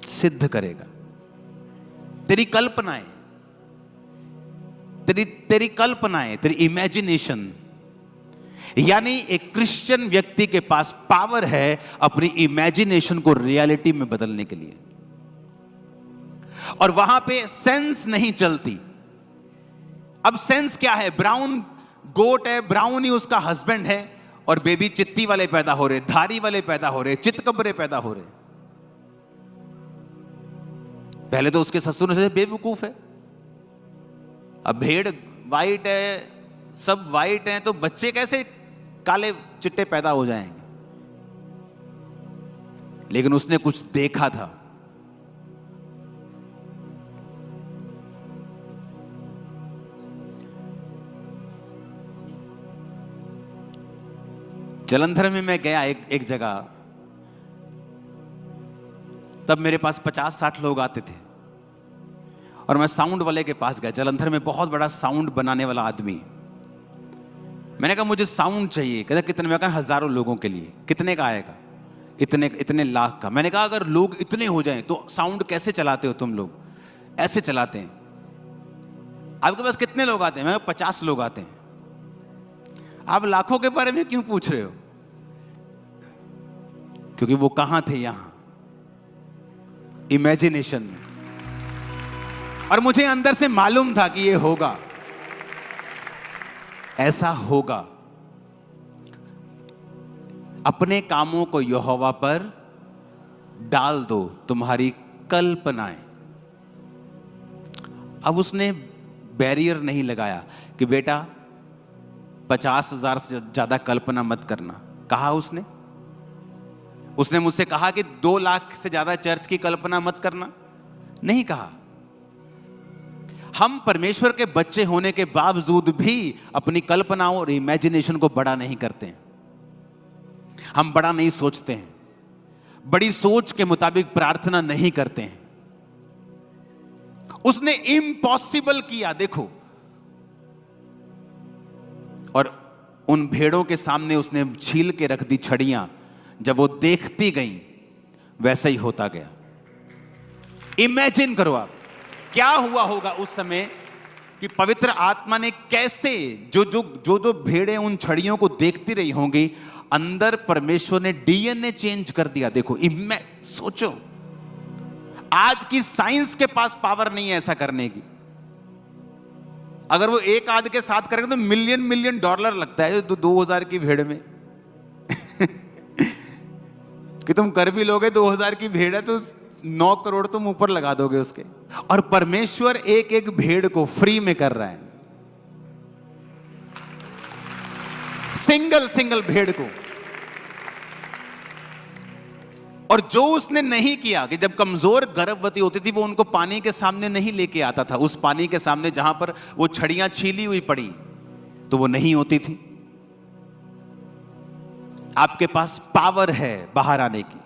सिद्ध करेगा। तेरी कल्पनाएं, तेरी कल्पनाएं, तेरी इमेजिनेशन, यानी एक क्रिश्चियन व्यक्ति के पास पावर है अपनी इमेजिनेशन को रियलिटी में बदलने के लिए। और वहां पे सेंस नहीं चलती। अब सेंस क्या है? ब्राउन गोट है, ब्राउन ही उसका हस्बैंड है, और बेबी चित्ती वाले पैदा हो रहे, धारी वाले पैदा हो रहे, चितकबरे पैदा हो रहे। पहले तो उसके ससुर से बेवकूफ है। अब भेड़ वाइट है, सब वाइट हैं, तो बच्चे कैसे काले चिट्टे पैदा हो जाएंगे? लेकिन उसने कुछ देखा था। जलंधर में मैं गया एक जगह, तब मेरे पास 50-60 लोग आते थे, और मैं साउंड वाले के पास गया। जलंधर में बहुत बड़ा साउंड बनाने वाला आदमी। मैंने कहा मुझे साउंड चाहिए। कहता कितने? मैं कहा हजारों लोगों के लिए। कितने का आएगा? इतने लाख का। मैंने कहा अगर लोग इतने हो जाएं तो साउंड कैसे चलाते हो तुम लोग? ऐसे चलाते हैं। आपके पास कितने लोग आते हैं? मैं 50 लोग आते हैं। आप लाखों के बारे में क्यों पूछ रहे हो? क्योंकि वो कहां थे? यहां इमेजिनेशन में। और मुझे अंदर से मालूम था कि ये होगा, ऐसा होगा। अपने कामों को यहोवा पर डाल दो, तुम्हारी कल्पनाएं। अब उसने बैरियर नहीं लगाया कि बेटा 50,000 से ज्यादा कल्पना मत करना। कहा उसने मुझसे कहा कि 2 लाख से ज्यादा चर्च की कल्पना मत करना? नहीं कहा। हम परमेश्वर के बच्चे होने के बावजूद भी अपनी कल्पनाओं और इमेजिनेशन को बड़ा नहीं करते हैं। हम बड़ा नहीं सोचते हैं, बड़ी सोच के मुताबिक प्रार्थना नहीं करते हैं। उसने इम्पॉसिबल किया, देखो। और उन भेड़ों के सामने उसने छील के रख दी छड़ियां। जब वो देखती गई वैसा ही होता गया। इमेजिन करो आप क्या हुआ होगा उस समय कि पवित्र आत्मा ने कैसे जो भेड़ें उन छड़ियों को देखती रही होंगी, अंदर परमेश्वर ने डीएनए चेंज कर दिया। देखो, सोचो, आज की साइंस के पास पावर नहीं है ऐसा करने की। अगर वो एक आध के साथ करेंगे तो मिलियन डॉलर लगता है 2000 की भेड़ में। कि तुम कर भी लोगे, 2000 की भेड़ है तो 9 करोड़ तुम ऊपर लगा दोगे उसके। और परमेश्वर एक एक भेड़ को फ्री में कर रहा है, सिंगल भेड़ को। और जो उसने नहीं किया कि जब कमजोर गर्भवती होती थी वो उनको पानी के सामने नहीं लेके आता था, उस पानी के सामने जहां पर वो छड़ियां छीली हुई पड़ी तो वो नहीं होती थी। आपके पास पावर है बाहर आने की।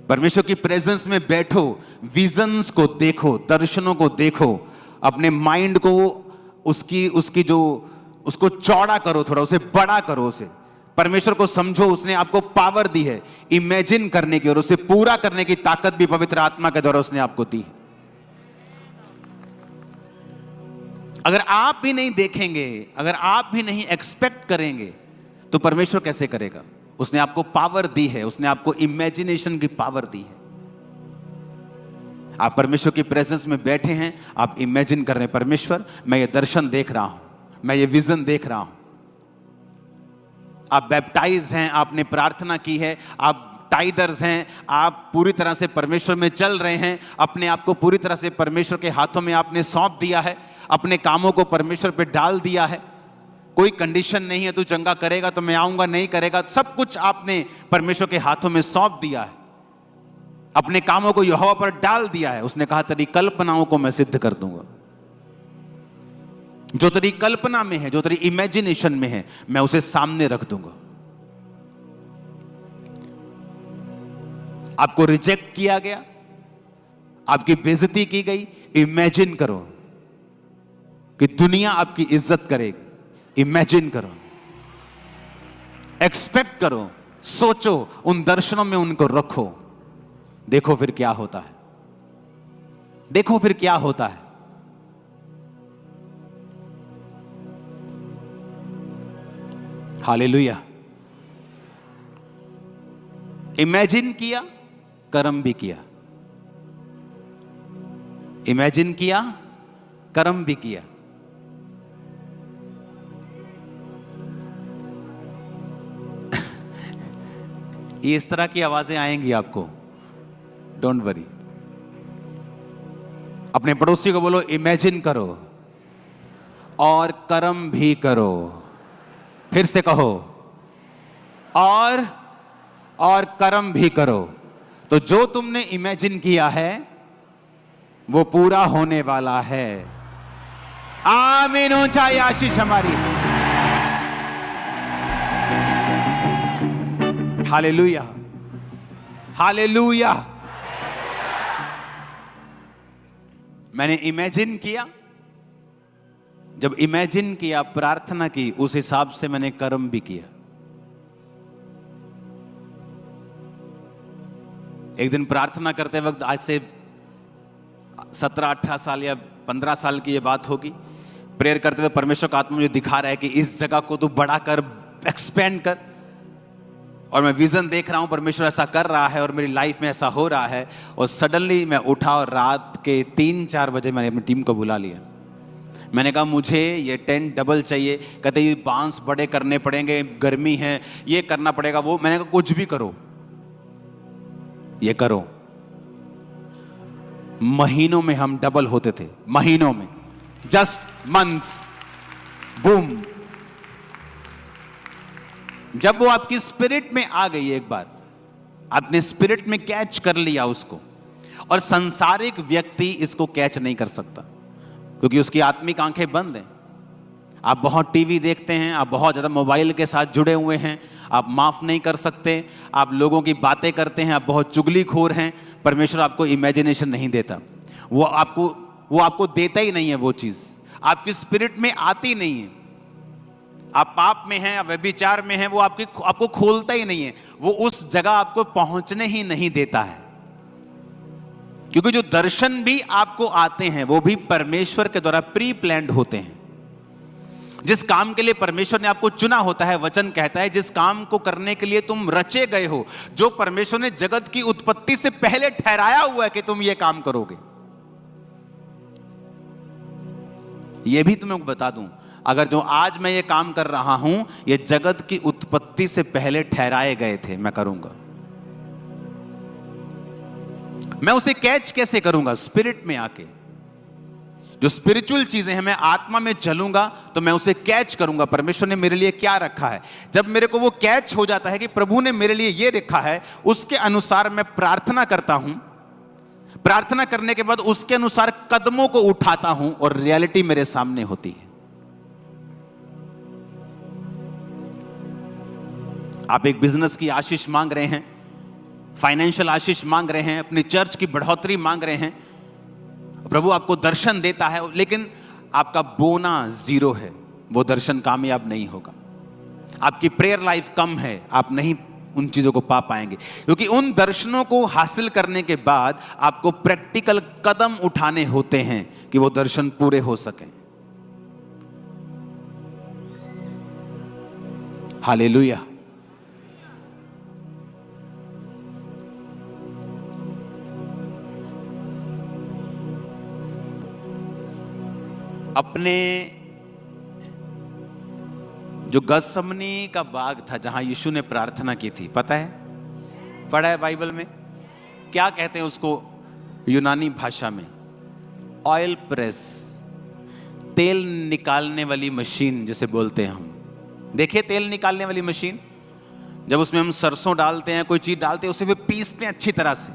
परमेश्वर की प्रेजेंस में बैठो, विजन्स को देखो, दर्शनों को देखो, अपने माइंड को उसको चौड़ा करो, थोड़ा उसे बड़ा करो, उसे परमेश्वर को समझो। उसने आपको पावर दी है इमेजिन करने की, और उसे पूरा करने की ताकत भी पवित्र आत्मा के द्वारा उसने आपको दी है। अगर आप भी नहीं देखेंगे, अगर आप भी नहीं एक्सपेक्ट करेंगे तो परमेश्वर कैसे करेगा? उसने आपको पावर दी है, उसने आपको इमेजिनेशन की पावर दी है। आप परमेश्वर की प्रेजेंस में बैठे हैं, आप इमेजिन कर रहे हैं, परमेश्वर मैं ये दर्शन देख रहा हूं, मैं ये विजन देख रहा हूं। आप बैप्टाइज हैं, आपने प्रार्थना की है, आप टाइदर्स हैं, आप पूरी तरह से परमेश्वर में चल रहे हैं, अपने आप को पूरी तरह से परमेश्वर के हाथों में आपने सौंप दिया है, अपने कामों को परमेश्वर पे डाल दिया है। कोई कंडीशन नहीं है तू चंगा करेगा तो मैं आऊंगा, नहीं करेगा, सब कुछ आपने परमेश्वर के हाथों में सौंप दिया है, अपने कामों को यहोवा पर डाल दिया है। उसने कहा तेरी कल्पनाओं को मैं सिद्ध कर दूंगा। जो तेरी कल्पना में है, जो तेरी इमेजिनेशन में है, मैं उसे सामने रख दूंगा। आपको रिजेक्ट किया गया, आपकी बेइज्जती की गई, इमेजिन करो कि दुनिया आपकी इज्जत करेगी। इमेजिन करो एक्सपेक्ट करो, सोचो, उन दर्शनों में उनको रखो। देखो फिर क्या होता है, देखो फिर क्या होता है। हालेलुया। इमेजिन किया, कर्म भी किया। इमेजिन किया, कर्म भी किया। ये इस तरह की आवाजें आएंगी आपको, डोंट वरी। अपने पड़ोसी को बोलो, इमेजिन करो और कर्म भी करो। फिर से कहो, और कर्म भी करो। तो जो तुमने इमेजिन किया है वो पूरा होने वाला है। आमीन। ऊंचाई आशीष हमारी। Hallelujah, hallelujah. मैंने इमेजिन किया, जब इमेजिन किया, प्रार्थना की, उस हिसाब से मैंने कर्म भी किया। एक दिन प्रार्थना करते वक्त, आज से 17-18 साल या 15 साल की ये बात होगी, प्रेयर करते हुए परमेश्वर का आत्मा मुझे दिखा रहा है कि इस जगह को तू बड़ा कर, एक्सपेंड कर। और मैं विजन देख रहा हूं, परमेश्वर ऐसा कर रहा है और मेरी लाइफ में ऐसा हो रहा है। और सडनली मैं उठा और रात के 3-4 बजे मैंने अपनी टीम को बुला लिया। मैंने कहा मुझे ये टेंट डबल चाहिए। कहते ये बांस बड़े करने पड़ेंगे, गर्मी है, ये करना पड़ेगा, वो। मैंने कहा कुछ भी करो, ये करो। महीनों में हम डबल होते थे, महीनों में, जस्ट मंथ्स, बूम। जब वो आपकी स्पिरिट में आ गई, एक बार आपने स्पिरिट में कैच कर लिया उसको, और संसारिक व्यक्ति इसको कैच नहीं कर सकता क्योंकि उसकी आत्मिक आंखें बंद हैं। आप बहुत टीवी देखते हैं, आप बहुत ज़्यादा मोबाइल के साथ जुड़े हुए हैं, आप माफ़ नहीं कर सकते, आप लोगों की बातें करते हैं, आप बहुत चुगलीखोर हैं। परमेश्वर आपको इमेजिनेशन नहीं देता, वो आपको देता ही नहीं है। वो चीज़ आपकी स्पिरिट में आती नहीं है। आप पाप में हैं, आप व्यभिचार में हैं, वो आपको खोलता ही नहीं है। वो उस जगह आपको पहुंचने ही नहीं देता है। क्योंकि जो दर्शन भी आपको आते हैं वो भी परमेश्वर के द्वारा प्री प्लान्ड होते हैं। जिस काम के लिए परमेश्वर ने आपको चुना होता है, वचन कहता है जिस काम को करने के लिए तुम रचे गए हो, जो परमेश्वर ने जगत की उत्पत्ति से पहले ठहराया हुआ है कि तुम ये काम करोगे। ये भी तुम्हें बता दूं, अगर जो आज मैं ये काम कर रहा हूं, ये जगत की उत्पत्ति से पहले ठहराए गए थे, मैं करूंगा। मैं उसे कैच कैसे करूंगा? स्पिरिट में आके। जो स्पिरिचुअल चीजें हैं, मैं आत्मा में चलूंगा तो मैं उसे कैच करूंगा। परमेश्वर ने मेरे लिए क्या रखा है, जब मेरे को वो कैच हो जाता है कि प्रभु ने मेरे लिए ये रखा है, उसके अनुसार मैं प्रार्थना करता हूं। प्रार्थना करने के बाद उसके अनुसार कदमों को उठाता हूं और रियलिटी मेरे सामने होती है। आप एक बिजनेस की आशीष मांग रहे हैं, फाइनेंशियल आशीष मांग रहे हैं, अपनी चर्च की बढ़ोतरी मांग रहे हैं, प्रभु आपको दर्शन देता है, लेकिन आपका बोना 0 है, वो दर्शन कामयाब नहीं होगा। आपकी प्रेयर लाइफ कम है, आप नहीं उन चीजों को पा पाएंगे। क्योंकि उन दर्शनों को हासिल करने के बाद आपको प्रैक्टिकल कदम उठाने होते हैं कि वो दर्शन पूरे हो सकें। हालेलुया। अपने जो गतसमनी का बाग था जहां यीशु ने प्रार्थना की थी, पता है, पढ़ा है बाइबल में, क्या कहते हैं उसको यूनानी भाषा में? ऑयल प्रेस, तेल निकालने वाली मशीन जिसे बोलते हैं हम। देखिए तेल निकालने वाली मशीन, जब उसमें हम सरसों डालते हैं, कोई चीज डालते हैं, उसे भी पीसते हैं अच्छी तरह से।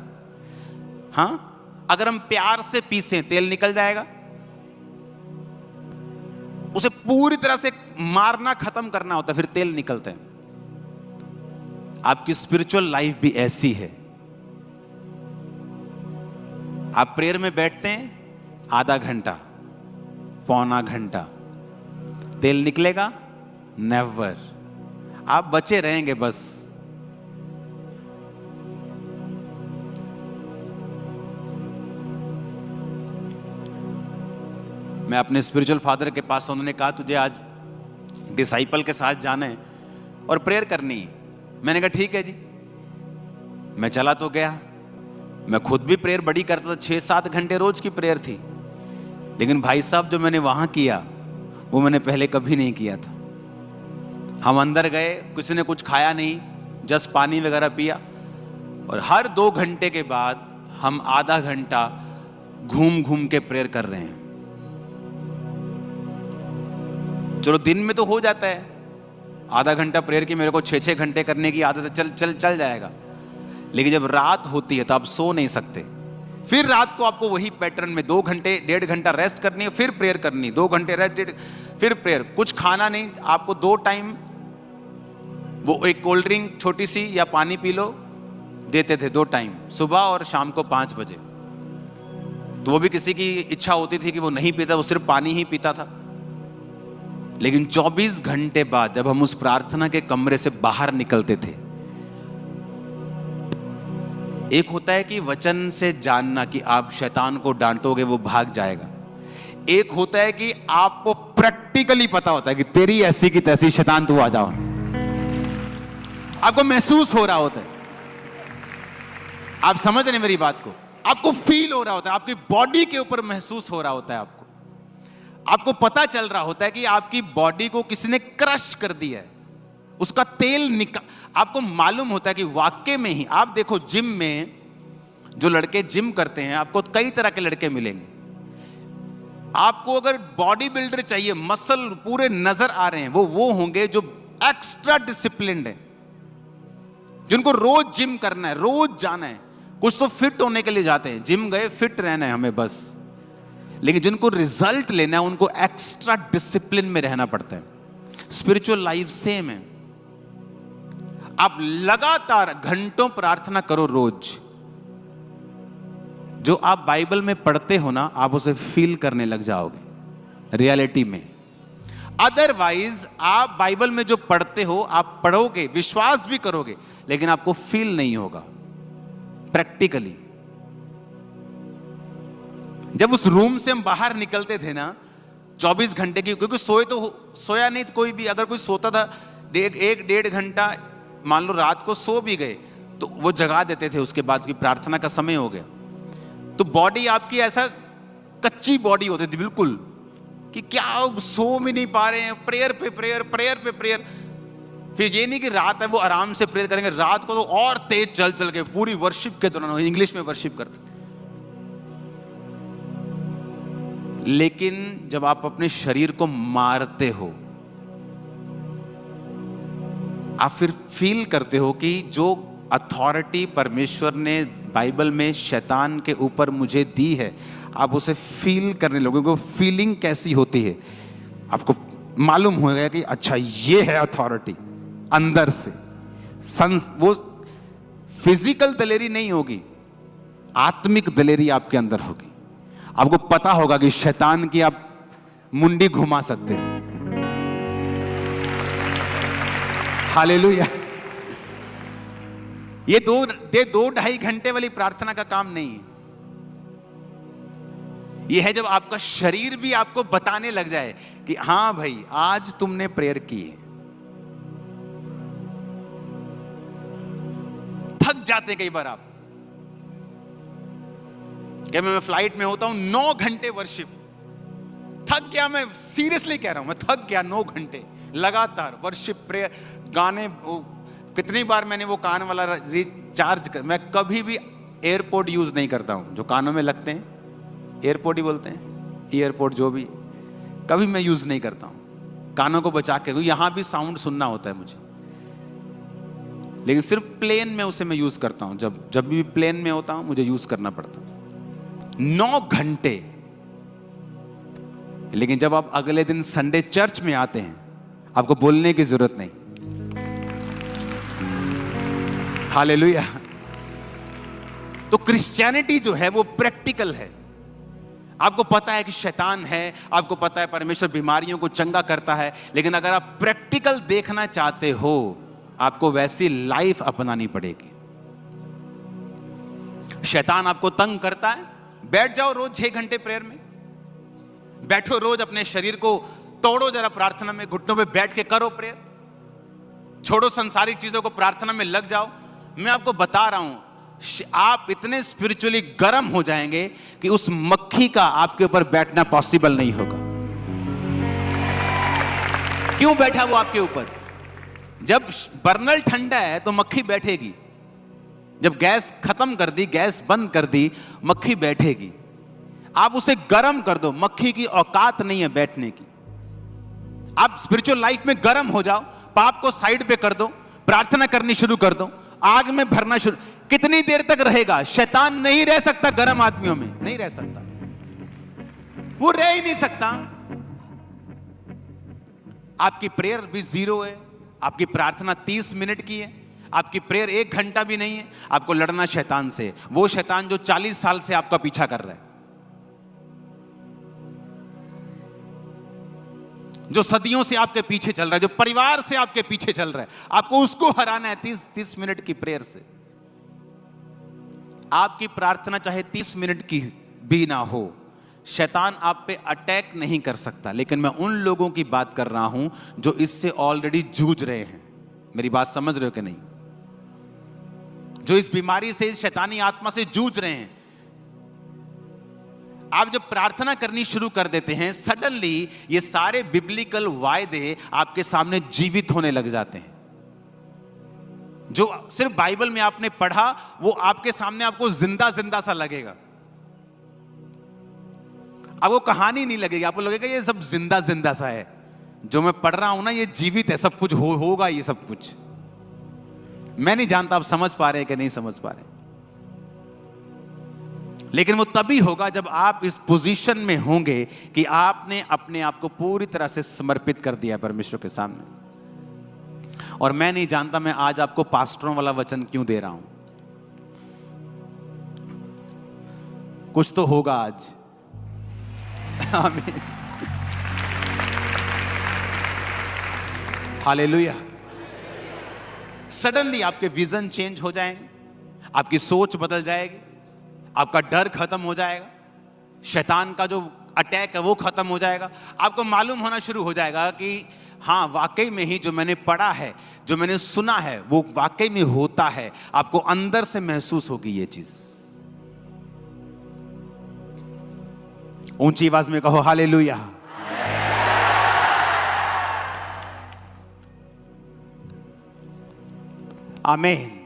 हाँ, अगर हम प्यार से पीसें तेल निकल जाएगा। उसे पूरी तरह से मारना, खत्म करना होता है, फिर तेल निकलता है। आपकी स्पिरिचुअल लाइफ भी ऐसी है। आप प्रेयर में बैठते हैं, आधा घंटा, पौना घंटा, तेल निकलेगा? नेवर। आप बचे रहेंगे बस। मैं अपने स्पिरिचुअल फादर के पास, उन्होंने कहा तुझे आज डिसाइपल के साथ जाना है और प्रेयर करनी है। मैंने कहा ठीक है जी। मैं चला तो गया, मैं खुद भी प्रेयर बड़ी करता था, 6-7 घंटे रोज की प्रेयर थी। लेकिन भाई साहब जो मैंने वहां किया वो मैंने पहले कभी नहीं किया था। हम अंदर गए, किसी ने कुछ खाया नहीं, जस्ट पानी वगैरह पिया, और हर 2 घंटे के बाद हम आधा घंटा घूम घूम के प्रेयर कर रहे हैं। चलो दिन में तो हो जाता है, आधा घंटा प्रेयर की मेरे को 6-6 घंटे करने की आदत है, चल जाएगा। लेकिन जब रात होती है तो आप सो नहीं सकते। फिर रात को आपको वही पैटर्न में 2 घंटे 1.5 घंटा रेस्ट करनी है, फिर प्रेयर करनी, 2 घंटे रेस्ट, फिर प्रेयर। कुछ खाना नहीं, आपको 2 टाइम वो एक कोल्ड ड्रिंक छोटी सी या पानी पी लो देते थे, 2 टाइम, सुबह और शाम को 5 बजे। तो वो भी किसी की इच्छा होती थी कि वो नहीं पीता, वो सिर्फ पानी ही पीता था। लेकिन 24 घंटे बाद जब हम उस प्रार्थना के कमरे से बाहर निकलते थे, एक होता है कि वचन से जानना कि आप शैतान को डांटोगे वो भाग जाएगा। एक होता है कि आपको प्रैक्टिकली पता होता है कि तेरी ऐसी की तैसी शैतान तू आ जाओ। आपको महसूस हो रहा होता है, आप समझ रहे मेरी बात को, आपको फील हो रहा होता है, आपकी बॉडी के ऊपर महसूस हो रहा होता है। आपको पता चल रहा होता है कि आपकी बॉडी को किसी ने क्रश कर दिया है, उसका तेल आपको मालूम होता है कि वाकई में ही। आप देखो जिम में जो लड़के जिम करते हैं, आपको कई तरह के लड़के मिलेंगे। आपको अगर बॉडी बिल्डर चाहिए, मसल पूरे नजर आ रहे हैं, वो होंगे जो एक्स्ट्रा डिसिप्लिन्ड है, जिनको रोज जिम करना है, रोज जाना है। कुछ तो फिट होने के लिए जाते हैं, जिम गए फिट रहना है हमें बस। लेकिन जिनको रिजल्ट लेना है उनको एक्स्ट्रा डिसिप्लिन में रहना पड़ता है। स्पिरिचुअल लाइफ सेम है। आप लगातार घंटों प्रार्थना करो रोज। जो आप बाइबल में पढ़ते हो ना, आप उसे फील करने लग जाओगे रियलिटी में। अदरवाइज आप बाइबल में जो पढ़ते हो, आप पढ़ोगे, विश्वास भी करोगे, लेकिन आपको फील नहीं होगा प्रैक्टिकली। जब उस रूम से हम बाहर निकलते थे ना, 24 घंटे की, क्योंकि सोया नहीं कोई भी। अगर कोई सोता था 1-1.5 घंटा, मान लो रात को सो भी गए, तो वो जगा देते थे उसके बाद की प्रार्थना का समय हो गया। तो बॉडी आपकी ऐसा कच्ची बॉडी होती थी बिल्कुल, कि क्या सो भी नहीं पा रहे हैं, प्रेयर पे प्रेयर, प्रेयर पे प्रेयर। फिर ये नहीं कि रात है वो आराम से प्रेयर करेंगे, रात को तो और तेज चल के पूरी वर्शिप के दौरान इंग्लिश में वर्शिप करते। लेकिन जब आप अपने शरीर को मारते हो, आप फिर फील करते हो कि जो अथॉरिटी परमेश्वर ने बाइबल में शैतान के ऊपर मुझे दी है, आप उसे फील करने लगोगे। फीलिंग कैसी होती है आपको मालूम हो गया कि अच्छा ये है अथॉरिटी अंदर से। वो फिजिकल दलेरी नहीं होगी, आत्मिक दलेरी आपके अंदर होगी। आपको पता होगा कि शैतान की आप मुंडी घुमा सकते हो। हालेलुया। ये 2-2.5 घंटे वाली प्रार्थना का काम नहीं है। ये है जब आपका शरीर भी आपको बताने लग जाए कि हां भाई आज तुमने प्रेयर की है। थक जाते कई बार आप, क्या मैं फ्लाइट में होता हूं 9 घंटे वर्शिप, थक गया। मैं सीरियसली कह रहा हूं, मैं थक गया 9 घंटे लगातार वर्शिप प्रेयर गाने। कितनी बार मैंने वो कान वाला रिचार्ज कर, मैं कभी भी एयरपोर्ट यूज नहीं करता हूं, जो कानों में लगते हैं, एयरपोर्ट ही बोलते हैं, एयरपोर्ट जो भी, कभी मैं यूज नहीं करता हूं कानों को बचा के। यहां भी साउंड सुनना होता है मुझे, लेकिन सिर्फ प्लेन में उसे मैं यूज करता हूं। जब भी प्लेन में होता हूं मुझे यूज करना पड़ता है 9 घंटे। लेकिन जब आप अगले दिन संडे चर्च में आते हैं, आपको बोलने की जरूरत नहीं। हालेलुया। तो क्रिश्चियनिटी जो है वो प्रैक्टिकल है। आपको पता है कि शैतान है, आपको पता है परमेश्वर बीमारियों को चंगा करता है, लेकिन अगर आप प्रैक्टिकल देखना चाहते हो, आपको वैसी लाइफ अपनानी पड़ेगी। शैतान आपको तंग करता है, बैठ जाओ रोज 6 घंटे प्रेयर में, बैठो रोज, अपने शरीर को तोड़ो जरा प्रार्थना में, घुटनों पे बैठ के करो प्रेयर, छोड़ो संसारिक चीजों को, प्रार्थना में लग जाओ। मैं आपको बता रहा हूं, आप इतने स्पिरिचुअली गर्म हो जाएंगे कि उस मक्खी का आपके ऊपर बैठना पॉसिबल नहीं होगा। क्यों बैठा वो आपके ऊपर? जब बर्नल ठंडा है तो मक्खी बैठेगी, जब गैस खत्म कर दी, गैस बंद कर दी, मक्खी बैठेगी। आप उसे गर्म कर दो, मक्खी की औकात नहीं है बैठने की। आप स्पिरिचुअल लाइफ में गर्म हो जाओ, पाप को साइड पे कर दो, प्रार्थना करनी शुरू कर दो, आग में भरना शुरू। कितनी देर तक रहेगा? शैतान नहीं रह सकता गर्म आदमियों में, नहीं रह सकता, वो रह ही नहीं सकता। आपकी प्रेयर भी 0 है, आपकी प्रार्थना 30 मिनट की है, आपकी प्रेयर 1 घंटा भी नहीं है। आपको लड़ना शैतान से, वो शैतान जो 40 साल से आपका पीछा कर रहा है, जो सदियों से आपके पीछे चल रहा है, जो परिवार से आपके पीछे चल रहा है, आपको उसको हराना है 30 मिनट की प्रेयर से। आपकी प्रार्थना चाहे 30 मिनट की भी ना हो, शैतान आप पे अटैक नहीं कर सकता। लेकिन मैं उन लोगों की बात कर रहा हूं जो इससे ऑलरेडी जूझ रहे हैं। मेरी बात समझ रहे हो कि नहीं? जो इस बीमारी से, शैतानी आत्मा से जूझ रहे हैं। आप जब प्रार्थना करनी शुरू कर देते हैं, सडनली ये सारे बिब्लिकल वायदे आपके सामने जीवित होने लग जाते हैं। जो सिर्फ बाइबल में आपने पढ़ा, वो आपके सामने आपको जिंदा जिंदा सा लगेगा। अब वो कहानी नहीं लगेगी, आपको लगेगा ये सब जिंदा जिंदा सा है। जो मैं पढ़ रहा हूं ना, ये जीवित है, सब कुछ होगा ये सब कुछ। मैं नहीं जानता आप समझ पा रहे हैं कि नहीं समझ पा रहे, लेकिन वो तभी होगा जब आप इस पोजीशन में होंगे कि आपने अपने आप को पूरी तरह से समर्पित कर दिया परमेश्वर के सामने। और मैं नहीं जानता मैं आज आपको पास्टरों वाला वचन क्यों दे रहा हूं, कुछ तो होगा आज। आमीन, हालेलुया। सडनली आपके विजन चेंज हो जाएंगे, आपकी सोच बदल जाएगी, आपका डर खत्म हो जाएगा, शैतान का जो अटैक है वो खत्म हो जाएगा। आपको मालूम होना शुरू हो जाएगा कि हाँ, वाकई में ही जो मैंने पढ़ा है, जो मैंने सुना है, वो वाकई में होता है। आपको अंदर से महसूस होगी ये चीज। ऊंची आवाज में कहो हालेलुया। आमीन।